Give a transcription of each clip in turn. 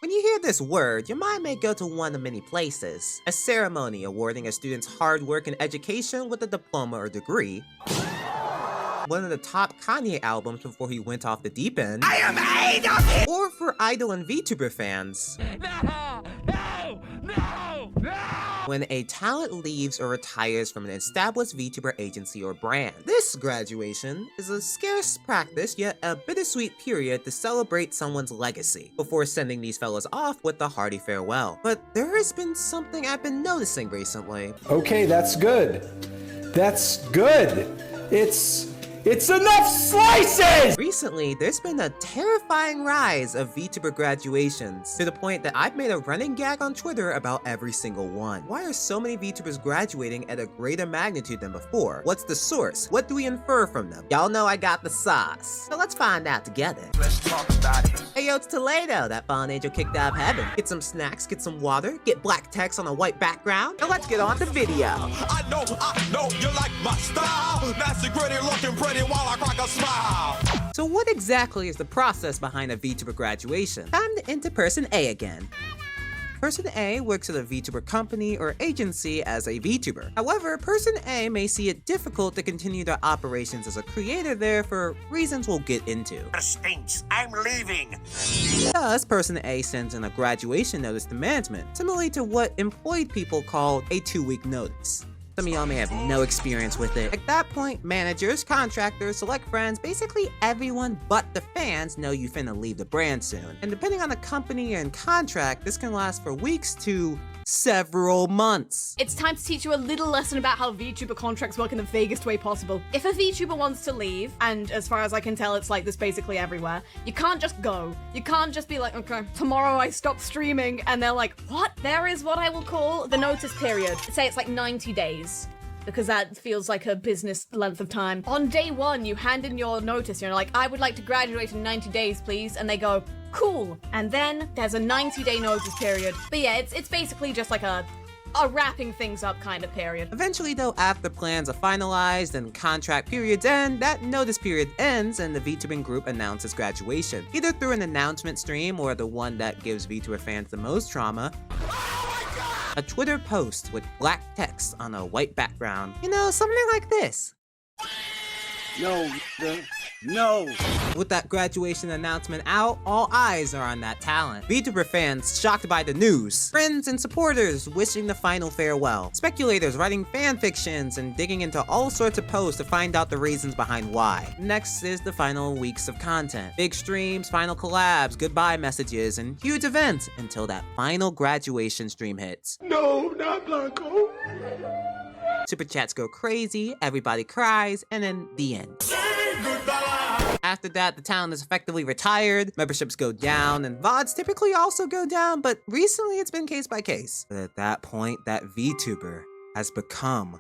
When you hear this word, your mind may go to one of many places. A ceremony awarding a student's hard work and education with a diploma or degree. One of the top Kanye albums before he went off the deep end. I am Adam! Or for idol and VTuber fans. No! When a talent leaves or retires from an established VTuber agency or brand. This graduation is a scarce practice, yet a bittersweet period to celebrate someone's legacy, before sending these fellas off with a hearty farewell. But there has been something I've been noticing recently. Okay, that's good. That's good. It's enough slices! Recently, there's been a terrifying rise of VTuber graduations, to the point that I've made a running gag on Twitter about every single one. Why are so many VTubers graduating at a greater magnitude than before? What's the source? What do we infer from them? Y'all know I got the sauce. So let's find out together. Let's talk about it. Hey yo, it's Taledo, that fallen angel kicked out of heaven. Get some snacks, get some water, get black text on a white background, and let's get on to video. I know, you like my style. Nasty, gritty, looking pretty while I crack a smile. So what exactly is the process behind a VTuber graduation? Time to enter person A again. Person A works at a VTuber company or agency as a VTuber. However, Person A may see it difficult to continue their operations as a creator there for reasons we'll get into. It stinks. I'm leaving. Thus, Person A sends in a graduation notice to management, similarly to what employed people call a 2-week notice. Some of y'all may have no experience with it. At that point, managers, contractors, select friends, basically everyone but the fans know you finna leave the brand soon. And depending on the company and contract, this can last for weeks to several months. It's time to teach you a little lesson about how VTuber contracts work in the vaguest way possible. If a VTuber wants to leave, and as far as I can tell, it's like this basically everywhere, you can't just go. You can't just be like, okay, tomorrow I stop streaming, and they're like, what? There is what I will call the notice period. Say it's like 90 days. Because that feels like a business length of time. On day one, you hand in your notice, you're like, I would like to graduate in 90 days, please. And they go, cool. And then there's a 90-day notice period. But yeah, it's basically just like a wrapping things up kind of period. Eventually though, after plans are finalized and contract periods end, that notice period ends and the VTubing group announces graduation. Either through an announcement stream or the one that gives VTuber fans the most trauma, a Twitter post with black text on a white background. You know, something like this. No. With that graduation announcement out, all eyes are on that talent. VTuber fans shocked by the news. Friends and supporters wishing the final farewell. Speculators writing fan fictions and digging into all sorts of posts to find out the reasons behind why. Next is the final weeks of content. Big streams, final collabs, goodbye messages, and huge events until that final graduation stream hits. No, not Blanco. Super chats go crazy, everybody cries, and then the end. After that, the talent is effectively retired, memberships go down, and VODs typically also go down, but recently it's been case by case. But at that point, that VTuber has become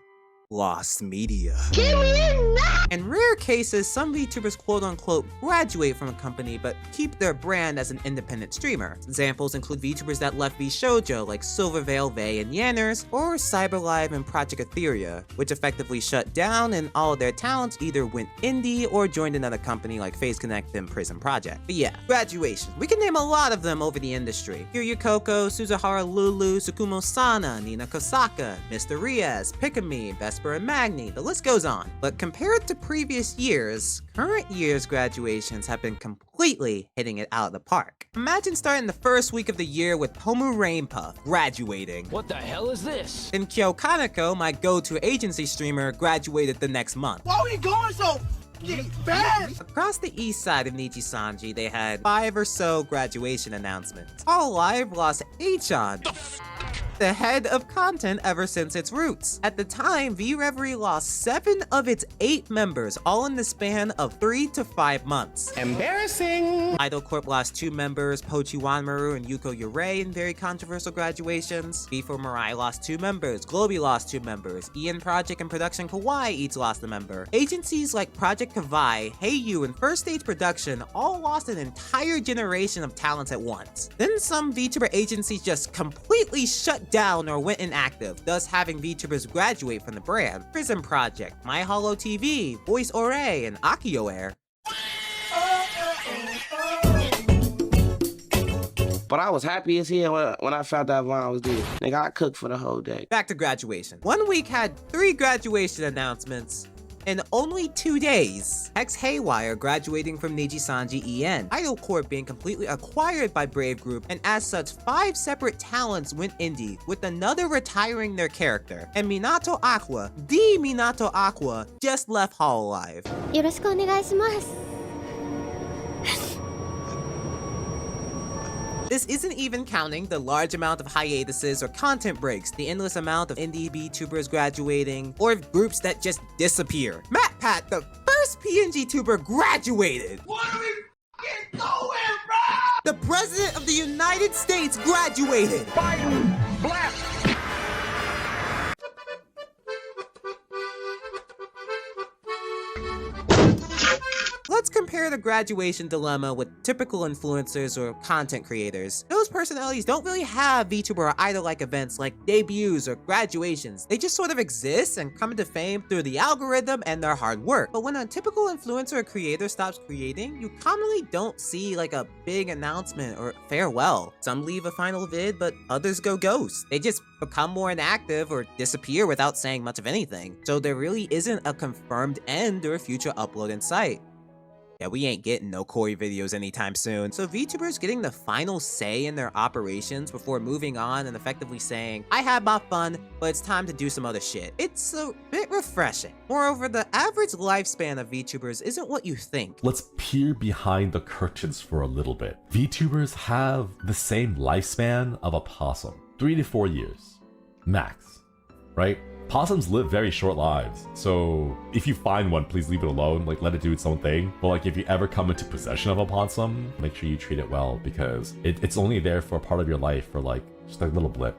lost media. Give me a knife! In rare cases, some VTubers quote-unquote graduate from a company but keep their brand as an independent streamer. Examples include VTubers that left VShojo like Silverveil, Vey, and Yanners, or CyberLive and Project Etheria, which effectively shut down and all of their talents either went indie or joined another company like FaZe Connect and Prison Project. But yeah, graduations. We can name a lot of them over the industry. Kiryu Coco, Suzuhara Lulu, Tsukumo Sana, Nina Kosaka, Mr. Riaz, Pikami, Vesper and Magni, the list goes on. But compared to previous years, current year's graduations have been completely hitting it out of the park. Imagine starting the first week of the year with Homu Rainpuff graduating. What the hell is this? Then Kyo Kaneko, my go-to agency streamer, graduated the next month. Why are you going so fast? Across the east side of Nijisanji, they had 5 or so graduation announcements. All Live lost Achan, the head of content ever since its roots. At the time, V-Reverie lost 7 of its 8 members, all in the span of 3 to 5 months. Embarrassing. Idol Corp lost 2 members, Pochi Wanmaru and Yuko Yurei, in very controversial graduations. V4 Mirai lost 2 members, Globy lost 2 members, Ian Project and Production Kawaii each lost a member. Agencies like Project Kawaii, Heyu, and First Stage Production all lost an entire generation of talents at once. Then some VTuber agencies just completely shut down or went inactive, thus having VTubers graduate from the brand. Prison Project, My Hollow TV, Voice Ore, and Akio Air. But I was happy as hell when I found out Vaughn was dead. Nigga, I cooked for the whole day. Back to graduation. 1 week had 3 graduation announcements in only 2 days. Hex Haywire graduating from Nijisanji EN, Idol Corp being completely acquired by Brave Group, and as such 5 separate talents went indie, with another retiring their character. And Minato Aqua, the Minato Aqua, just left Hololive. よろしくお願いします。 This isn't even counting the large amount of hiatuses or content breaks, the endless amount of indie VTubers graduating, or groups that just disappear. MatPat, the first PNG tuber, graduated! What are we fucking doing, bro? The President of the United States graduated! Biden, blast. Let's compare the graduation dilemma with typical influencers or content creators. Those personalities don't really have VTuber or idol-like events like debuts or graduations. They just sort of exist and come into fame through the algorithm and their hard work. But when a typical influencer or creator stops creating, you commonly don't see like a big announcement or farewell. Some leave a final vid, but others go ghost. They just become more inactive or disappear without saying much of anything. So there really isn't a confirmed end or future upload in sight. Yeah, we ain't getting no Koi videos anytime soon. So VTubers getting the final say in their operations before moving on and effectively saying, I had my fun, but it's time to do some other shit. It's a bit refreshing. Moreover, the average lifespan of VTubers isn't what you think. Let's peer behind the curtains for a little bit. VTubers have the same lifespan of a possum, 3 to 4 years, max, right? Possums live very short lives, so if you find one, please leave it alone, like let it do its own thing. But like if you ever come into possession of a possum, make sure you treat it well, because it's only there for a part of your life, for like just a little blip,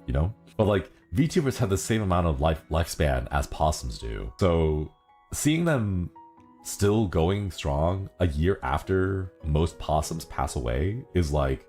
you know? But like VTubers have the same amount of lifespan as possums do, so seeing them still going strong a year after most possums pass away is like,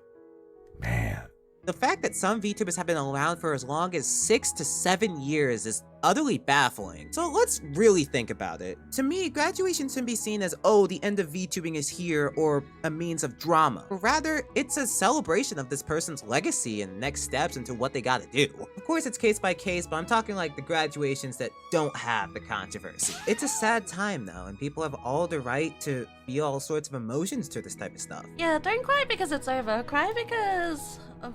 man. The fact that some VTubers have been around for as long as 6 to 7 years is utterly baffling. So let's really think about it. To me, graduation shouldn't be seen as, oh, the end of VTubing is here, or a means of drama. Rather, it's a celebration of this person's legacy and next steps into what they gotta do. Of course, it's case by case, but I'm talking like the graduations that don't have the controversy. It's a sad time though, and people have all the right to feel all sorts of emotions to this type of stuff. Yeah, don't cry because it's over. Cry because what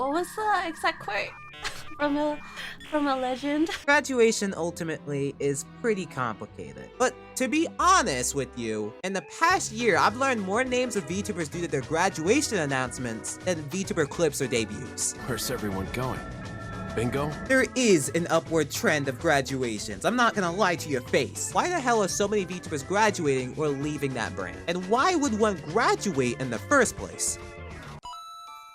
was the exact quote from a legend? Graduation ultimately is pretty complicated. But to be honest with you, in the past year, I've learned more names of VTubers due to their graduation announcements than VTuber clips or debuts. Where's everyone going? Bingo? There is an upward trend of graduations. I'm not gonna lie to your face. Why the hell are so many VTubers graduating or leaving that brand? And why would one graduate in the first place?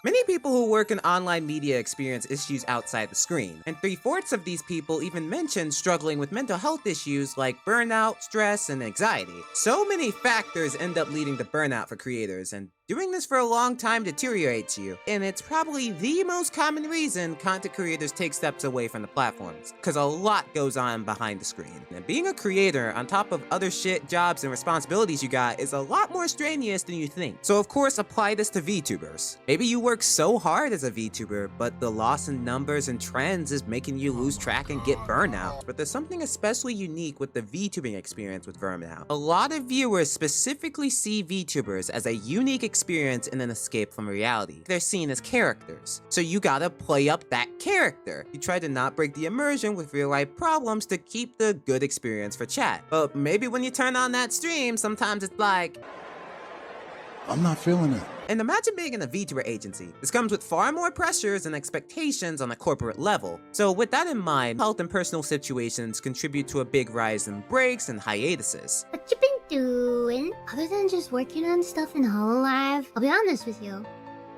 Many people who work in online media experience issues outside the screen, and 3/4 of these people even mention struggling with mental health issues like burnout, stress, and anxiety. So many factors end up leading to burnout for creators, and doing this for a long time deteriorates you, and it's probably the most common reason content creators take steps away from the platforms, because a lot goes on behind the screen. And being a creator, on top of other shit, jobs, and responsibilities you got, is a lot more strenuous than you think. So of course, apply this to VTubers. Maybe you work so hard as a VTuber, but the loss in numbers and trends is making you lose track and get burnout. But there's something especially unique with the VTubing experience with Burnout. A lot of viewers specifically see VTubers as a unique experience and an escape from reality. They're seen as characters, so you gotta play up that character. You try to not break the immersion with real life problems to keep the good experience for chat. But maybe when you turn on that stream, sometimes it's like, I'm not feeling it. And imagine being in a VTuber agency. This comes with far more pressures and expectations on a corporate level. So with that in mind, health and personal situations contribute to a big rise in breaks and hiatuses. What you been doing? Other than just working on stuff in Hololive, I'll be honest with you.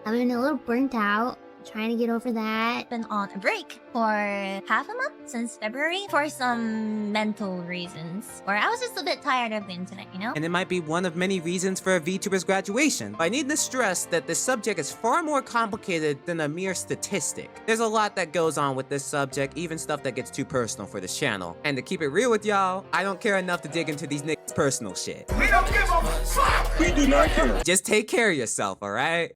I've been a little burnt out Trying to get over that. Been on a break for half a month since February for some mental reasons. Or I was just a bit tired of the internet, you know? And it might be one of many reasons for a VTuber's graduation. But I need to stress that this subject is far more complicated than a mere statistic. There's a lot that goes on with this subject, even stuff that gets too personal for this channel. And to keep it real with y'all, I don't care enough to dig into these niggas' personal shit. We don't give a fuck! We do not care. Just take care of yourself, alright?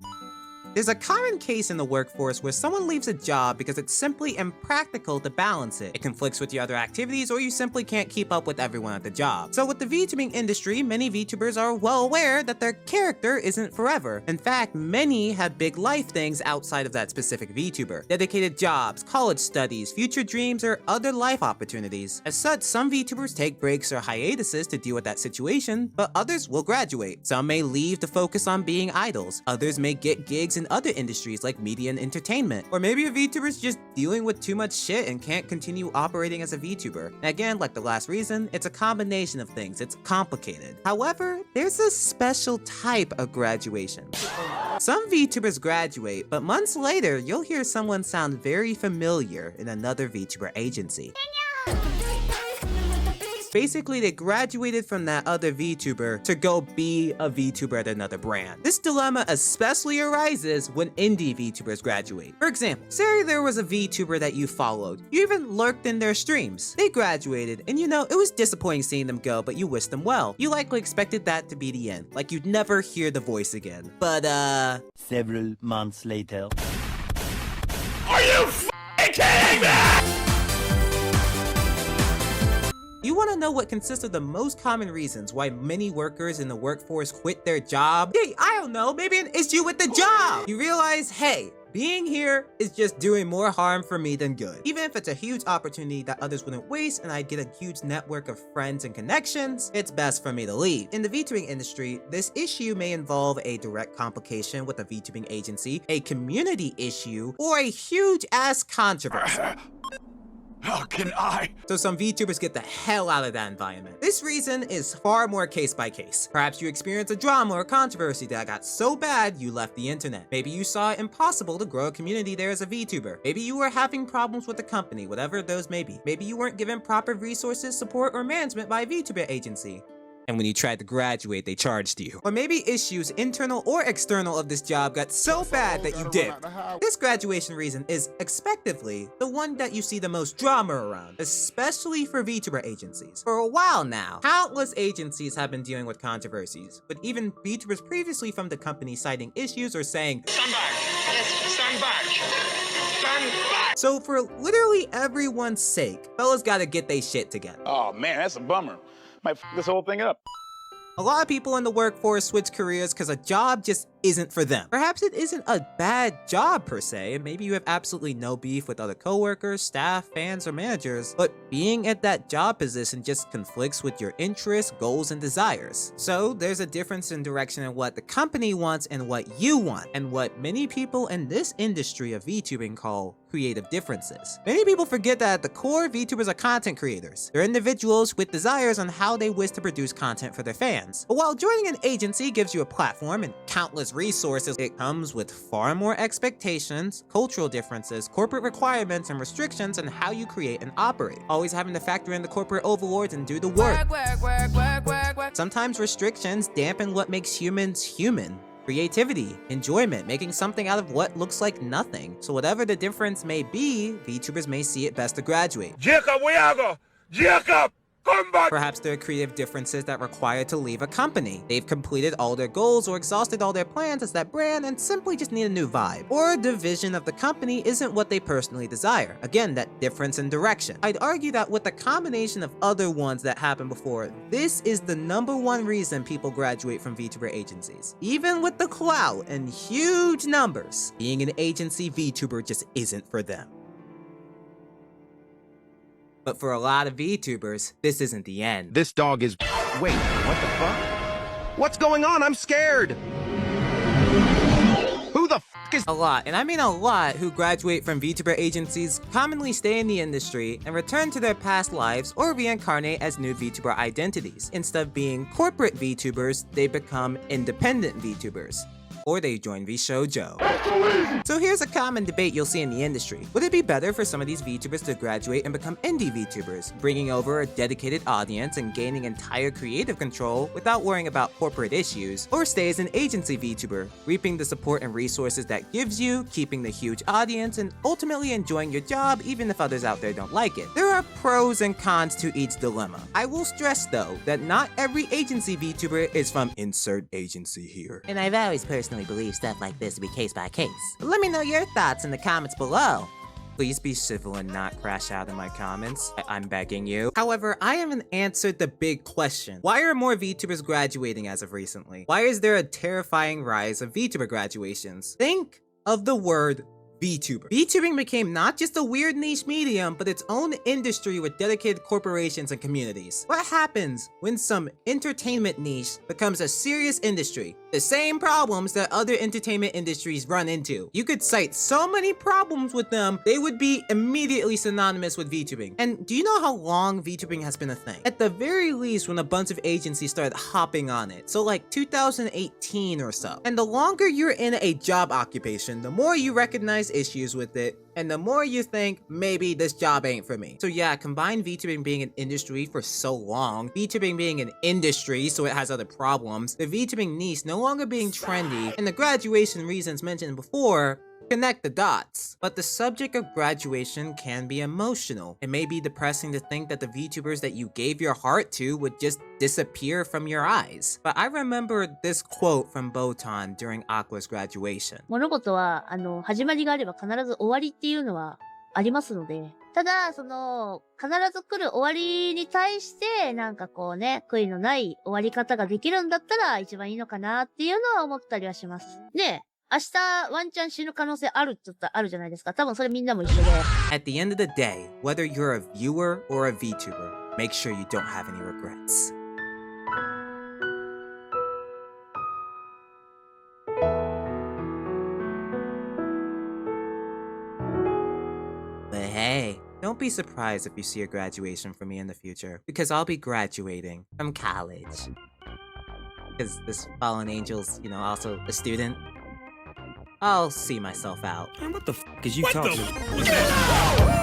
There's a common case in the workforce where someone leaves a job because it's simply impractical to balance it. It conflicts with your other activities, or you simply can't keep up with everyone at the job. So with the VTubing industry, many VTubers are well aware that their character isn't forever. In fact, many have big life things outside of that specific VTuber. Dedicated jobs, college studies, future dreams, or other life opportunities. As such, some VTubers take breaks or hiatuses to deal with that situation, but others will graduate. Some may leave to focus on being idols. Others may get gigs in other industries like media and entertainment. Or maybe a VTuber is just dealing with too much shit and can't continue operating as a VTuber. And again, like the last reason, it's a combination of things. It's complicated. However, there's a special type of graduation. Some VTubers graduate, but months later, you'll hear someone sound very familiar in another VTuber agency. Basically, they graduated from that other VTuber to go be a VTuber at another brand. This dilemma especially arises when indie VTubers graduate. For example, say there was a VTuber that you followed. You even lurked in their streams. They graduated, and you know, it was disappointing seeing them go, but you wished them well. You likely expected that to be the end, like you'd never hear the voice again. But several months later. Are you f***ing kidding me? You want to know what consists of the most common reasons why many workers in the workforce quit their job? Hey, I don't know, maybe an issue with the job! You realize, hey, being here is just doing more harm for me than good. Even if it's a huge opportunity that others wouldn't waste and I'd get a huge network of friends and connections, it's best for me to leave. In the VTubing industry, this issue may involve a direct complication with a VTubing agency, a community issue, or a huge-ass controversy. How can I? So some VTubers get the hell out of that environment. This reason is far more case by case. Perhaps you experienced a drama or controversy that got so bad you left the internet. Maybe you saw it impossible to grow a community there as a VTuber. Maybe you were having problems with the company, whatever those may be. Maybe you weren't given proper resources, support, or management by a VTuber agency. And when you tried to graduate, they charged you. Or maybe issues, internal or external, of this job got so bad that you dipped. This graduation reason is, expectively, the one that you see the most drama around, especially for VTuber agencies. For a while now, countless agencies have been dealing with controversies, with even VTubers previously from the company citing issues or saying, Stand back. Yes, stand back. Stand back. So for literally everyone's sake, fellas gotta get they shit together. Oh man, that's a bummer. Might f this whole thing up. A lot of people in the workforce switch careers because a job just isn't for them. Perhaps it isn't a bad job per se, and maybe you have absolutely no beef with other coworkers, staff, fans, or managers, but being at that job position just conflicts with your interests, goals, and desires. So there's a difference in direction in what the company wants and what you want, and what many people in this industry of VTubing call creative differences. Many people forget that at the core, VTubers are content creators. They're individuals with desires on how they wish to produce content for their fans. But while joining an agency gives you a platform and countless resources, it comes with far more expectations, cultural differences, corporate requirements, and restrictions on how you create and operate. Always having to factor in the corporate overlords and do the work. Sometimes restrictions dampen what makes humans human. Creativity, enjoyment, making something out of what looks like nothing. So whatever the difference may be, VTubers may see it best to graduate. Jacob, where you go? Jacob, come back! Perhaps there are creative differences that require to leave a company. They've completed all their goals or exhausted all their plans as that brand and simply just need a new vibe. Or the vision of the company isn't what they personally desire. Again, that difference in direction. I'd argue that with the combination of other ones that happened before, this is the #1 reason people graduate from VTuber agencies. Even with the clout and huge numbers, being an agency VTuber just isn't for them. But for a lot of VTubers, this isn't the end. This dog is... Wait, what the fuck? What's going on? I'm scared! Who the fuck is... A lot, and I mean a lot, who graduate from VTuber agencies commonly stay in the industry and return to their past lives or reincarnate as new VTuber identities. Instead of being corporate VTubers, they become independent VTubers. or they join VShojo. So here's a common debate you'll see in the industry. Would it be better for some of these VTubers to graduate and become indie VTubers, bringing over a dedicated audience and gaining entire creative control without worrying about corporate issues, or stay as an agency VTuber, reaping the support and resources that gives you, keeping the huge audience, and ultimately enjoying your job even if others out there don't like it? There are pros and cons to each dilemma. I will stress though that not every agency VTuber is from insert agency here. And I've always personally believed stuff like this to be case by case. But let me know your thoughts in the comments below. Please be civil and not crash out in my comments. I'm begging you. However, I haven't answered the big question. Why are more VTubers graduating as of recently? Why is there a terrifying rise of VTuber graduations? Think of the word VTuber. VTubing became not just a weird niche medium, but its own industry with dedicated corporations and communities. What happens when some entertainment niche becomes a serious industry? The same problems that other entertainment industries run into. You could cite so many problems with them, they would be immediately synonymous with VTubing. And do you know how long VTubing has been a thing? At the very least, when a bunch of agencies started hopping on it. So like 2018 or so. And the longer you're in a job occupation, the more you recognize issues with it, and the more you think, maybe this job ain't for me. So yeah, combine VTubing being an industry for so long, VTubing being an industry so it has other problems, the VTubing niche no longer being trendy, and the graduation reasons mentioned before, connect the dots. But the subject of graduation can be emotional. It may be depressing to think that the VTubers that you gave your heart to would just disappear from your eyes. But I remember this quote from Botan during Aqua's graduation. 物事は始まりがあれば必ず終わりっていうのはありますので、ただ必ず来る終わりに対してなんかこうね、悔いのない終わり方ができるんだったら一番いいのかなっていうのは思ったりはします。で、明日ワンチャン死ぬ可能性あるって言ったらあるじゃないですか。多分それみんなも一緒で。At the end of the day, whether you're a viewer or a VTuber, make sure you don't have any regrets. But hey, don't be surprised if you see a graduation from me in the future, because I'll be graduating from college. Because this fallen angel's, also a student. I'll see myself out. Man, what the f*** is you talking about?